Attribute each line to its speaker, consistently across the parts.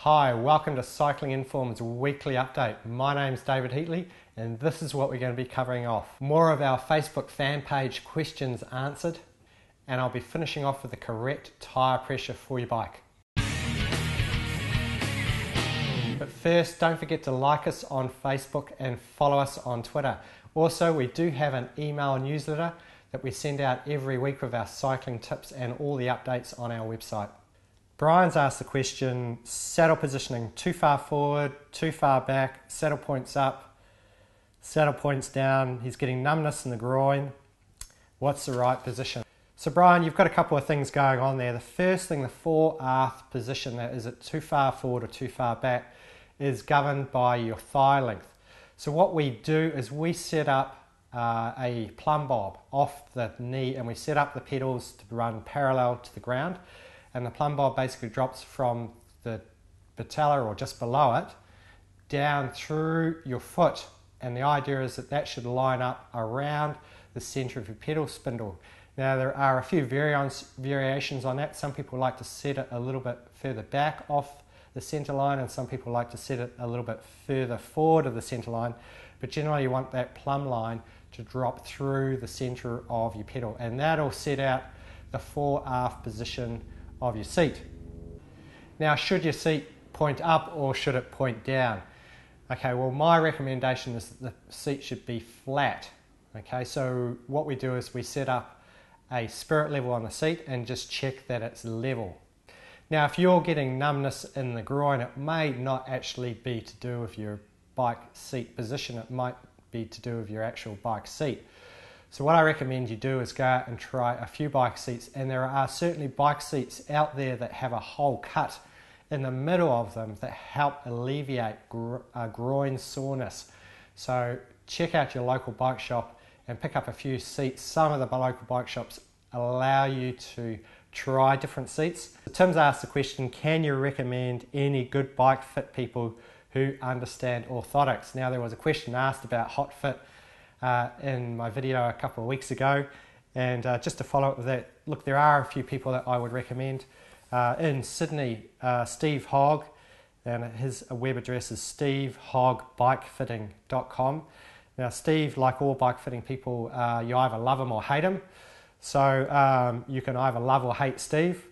Speaker 1: Hi, welcome to Cycling Inform's weekly update. My name's David Heatley and this is what we're going to be covering off. More of our Facebook fan page questions answered, and I'll be finishing off with the correct tyre pressure for your bike. But first, don't forget to like us on Facebook and follow us on Twitter. Also, we do have an email newsletter that we send out every week with our cycling tips and all the updates on our website. Brian's asked the question, saddle positioning, too far forward, too far back, saddle points up, saddle points down, he's getting numbness in the groin. What's the right position? So Brian, you've got a couple of things going on there. The first thing, the fore-aft position, that is it too far forward or too far back, is governed by your thigh length. So what we do is we set up a plumb bob off the knee and we set up the pedals to run parallel to the ground. And the plumb bob basically drops from the patella or just below it down through your foot, and the idea is that that should line up around the center of your pedal spindle. Now there are a few variations on that. Some people like to set it a little bit further back off the center line, and some people like to set it a little bit further forward of the center line, but generally you want that plumb line to drop through the center of your pedal, and that'll set out the fore-aft position of your seat. Now, should your seat point up or should it point down? Okay, well, my recommendation is that the seat should be flat. Okay, so what we do is we set up a spirit level on the seat and just check that it's level. Now, if you're getting numbness in the groin, it may not actually be to do with your bike seat position, it might be to do with your actual bike seat. So what I recommend you do is go out and try a few bike seats, and there are certainly bike seats out there that have a hole cut in the middle of them that help alleviate groin soreness. So check out your local bike shop and pick up a few seats. Some of the local bike shops allow you to try different seats. Tim's asked the question, can you recommend any good bike fit people who understand orthotics? Now, there was a question asked about hot fit in my video a couple of weeks ago, and just to follow up with that, look, there are a few people that I would recommend. In Sydney, Steve Hogg, and his web address is stevehogbikefitting.com. Now Steve, like all bike fitting people, you either love him or hate him, so you can either love or hate Steve.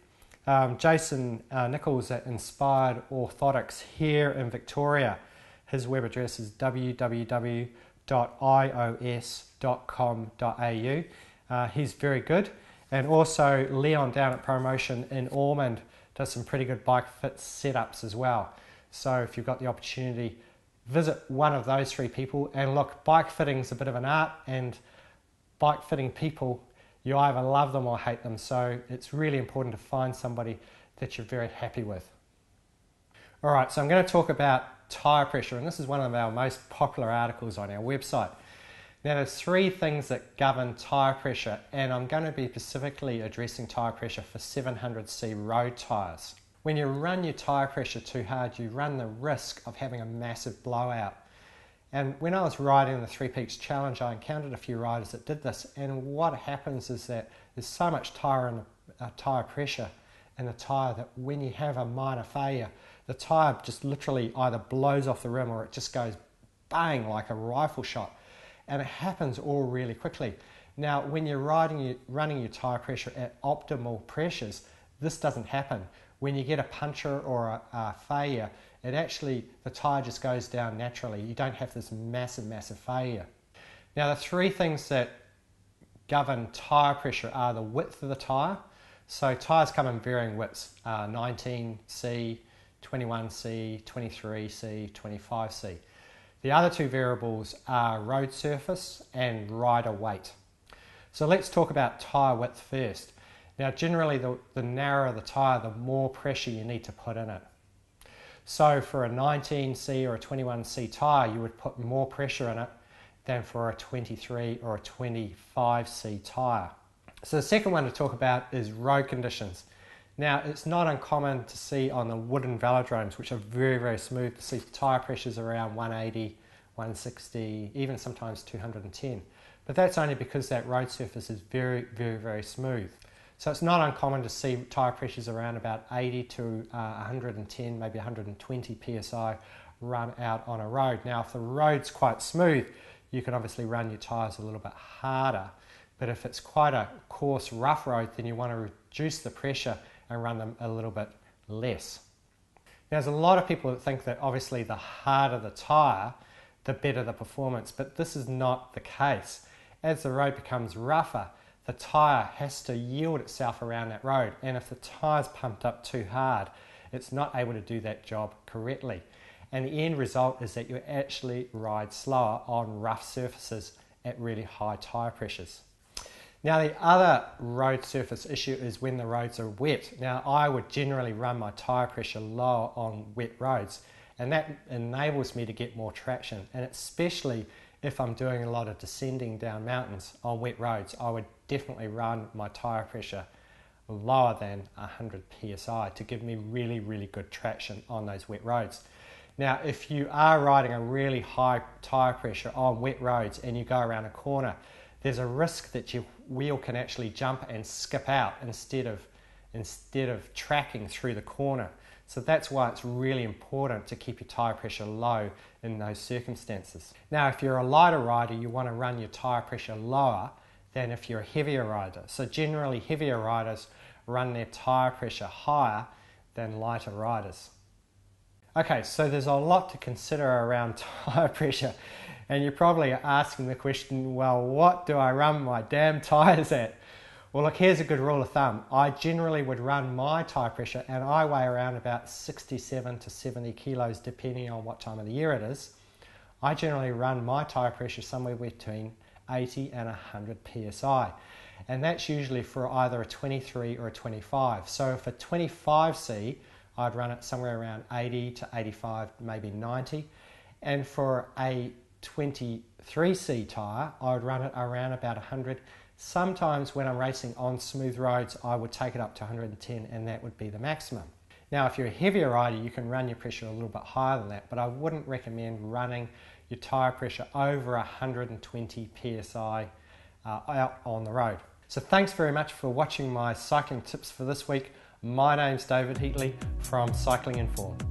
Speaker 1: Jason Nichols at Inspired Orthotics here in Victoria, his web address is www.ios.com.au. He's very good. And also Leon down at Promotion in Ormond does some pretty good bike fit setups as well. So if you've got the opportunity, visit one of those three people. And look, bike fitting is a bit of an art, and bike fitting people, you either love them or hate them. So it's really important to find somebody that you're very happy with. All right, so I'm going to talk about tyre pressure, and this is one of our most popular articles on our website. Now, there's three things that govern tyre pressure, and I'm going to be specifically addressing tyre pressure for 700C road tyres. When you run your tyre pressure too hard, you run the risk of having a massive blowout. And when I was riding the Three Peaks Challenge, I encountered a few riders that did this, and what happens is that there's so much tyre pressure in the tyre that when you have a minor failure, the tyre just literally either blows off the rim or it just goes bang like a rifle shot. And it happens all really quickly. Now, when you're running your tyre pressure at optimal pressures, this doesn't happen. When you get a puncture or a failure, the tyre just goes down naturally. You don't have this massive failure. Now, the three things that govern tyre pressure are the width of the tyre. So tyres come in varying widths, 19C, 21C, 23C, 25C. The other two variables are road surface and rider weight. So let's talk about tyre width first. Now, generally, the narrower the tyre, the more pressure you need to put in it. So for a 19C or a 21C tyre, you would put more pressure in it than for a 23 or a 25C tyre. So the second one to talk about is road conditions. Now, it's not uncommon to see on the wooden velodromes, which are very smooth, to see tyre pressures around 180, 160, even sometimes 210. But that's only because that road surface is very smooth. So it's not uncommon to see tyre pressures around about 80 to 110, maybe 120 psi run out on a road. Now if the road's quite smooth, you can obviously run your tyres a little bit harder, but if it's quite a coarse, rough road, then you want to reduce the pressure and run them a little bit less. Now, there's a lot of people that think that obviously the harder the tyre, the better the performance, but this is not the case. As the road becomes rougher, the tyre has to yield itself around that road, and if the tyre's pumped up too hard, it's not able to do that job correctly. And the end result is that you actually ride slower on rough surfaces at really high tyre pressures. Now the other road surface issue is when the roads are wet. Now I would generally run my tyre pressure lower on wet roads, and that enables me to get more traction, and especially if I'm doing a lot of descending down mountains on wet roads, I would definitely run my tyre pressure lower than 100 psi to give me really, really good traction on those wet roads. Now if you are riding a really high tyre pressure on wet roads and you go around a corner, there's a risk that your wheel can actually jump and skip out instead of tracking through the corner. So that's why it's really important to keep your tyre pressure low in those circumstances. Now if you're a lighter rider, you want to run your tyre pressure lower than if you're a heavier rider. So generally heavier riders run their tyre pressure higher than lighter riders. Okay, so there's a lot to consider around tyre pressure. And you're probably asking the question, well, what do I run my damn tyres at? Well, look, here's a good rule of thumb. I generally would run my tyre pressure, and I weigh around about 67 to 70 kilos depending on what time of the year it is. I generally run my tyre pressure somewhere between 80 and 100 psi. And that's usually for either a 23 or a 25. So for 25C, I'd run it somewhere around 80 to 85, maybe 90. And for a 23C tyre, I would run it around about 100. Sometimes when I'm racing on smooth roads, I would take it up to 110, and that would be the maximum. Now, if you're a heavier rider, you can run your pressure a little bit higher than that, but I wouldn't recommend running your tyre pressure over 120 psi out on the road. So thanks very much for watching my cycling tips for this week. My name's David Heatley from Cycling Informed.